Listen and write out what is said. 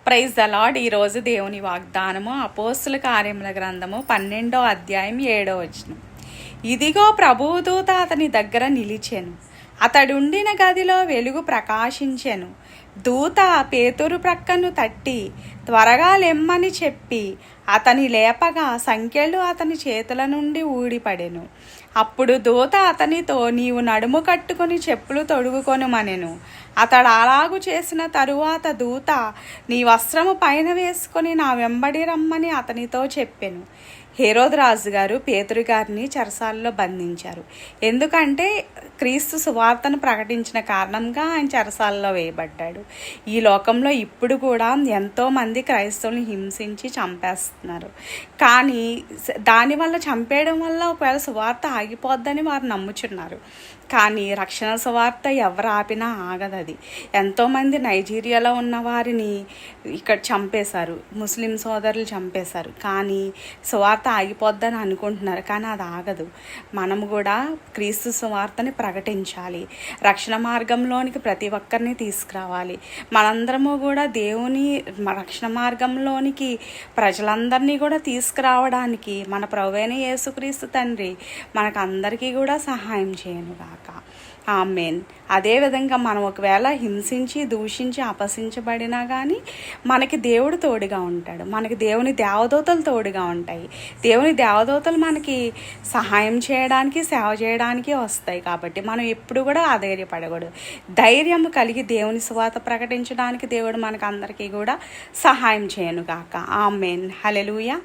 Praise the lord. ఈరోజు దేవుని వాగ్దానము అపోస్తుల కార్యముల గ్రంథము 12వ అధ్యాయం 7వ వచనం. ఇదిగో ప్రభువు దూత అతని దగ్గర నిలిచెను, అతడుండిన గదిలో వెలుగు ప్రకాశించెను. దూత పేతురు ప్రక్కను తట్టి త్వరగా లెమ్మని చెప్పి అతని లేపగా సంకెళ్ళు అతని చేతుల నుండి ఊడిపడెను. అప్పుడు దూత అతనితో, నీవు నడుము కట్టుకుని చెప్పులు తొడుగుకొనుమనెను. అతడు అలాగు చేసిన తరువాత దూత, నీ వస్త్రము పైన వేసుకొని నా వెంబడి రమ్మని అతనితో చెప్పెను. హేరోదు రాజు గారు పేతురు గారిని చెరసాలలో బంధించారు. ఎందుకంటే క్రీస్తు సువార్తను ప్రకటించిన కారణంగా ఆయన చెరసాలలో వేయబడ్డాడు. ఈ లోకంలో ఇప్పుడు కూడా ఎంతోమంది క్రైస్తవులను హింసించి చంపేస్తున్నారు. కానీ దానివల్ల చంపేయడం వల్ల ఒకవేళ సువార్త ఆగిపోద్దని వారు నమ్ముచున్నారు. కానీ రక్షణ సువార్త ఎవరు ఆపినా ఆగదు. అది ఎంతోమంది నైజీరియాలో ఉన్న వారిని ఇక్కడ చంపేశారు, ముస్లిం సోదరులు చంపేశారు. కానీ సువార్త ఆగిపోద్దని అనుకుంటున్నారు, కానీ అది ఆగదు. మనము కూడా క్రీస్తు సువార్తని ప్రకటించాలి. రక్షణ మార్గంలోనికి ప్రతి ఒక్కరిని తీసుకురావాలి. మనందరము కూడా దేవుని రక్షణ మార్గంలోనికి ప్రజలందరినీ కూడా తీసుకురావడానికి మన ప్రభువైన యేసుక్రీస్తు తండ్రి మనకు అందరికీ కూడా సహాయం చేయనుగాక. ఆమేన్. అదేవిధంగా మనం ఒకవేళ హింసించి దూషించి అపహసించబడినా కానీ మనకి దేవుడు తోడుగా ఉంటాడు. మనకి దేవుని దేవదూతలు తోడుగా ఉంటాయి. దేవుని దేవదూతలు మనకి సహాయం చేయడానికి సేవ చేయడానికి వస్తాయి. కాబట్టి మనం ఎప్పుడు కూడా అధైర్యపడకూడదు. ధైర్యం కలిగి దేవుని సువార్త ప్రకటించడానికి దేవుడు మనకు అందరికీ కూడా సహాయం చేయనుగాక. ఆమేన్. హల్లెలూయా.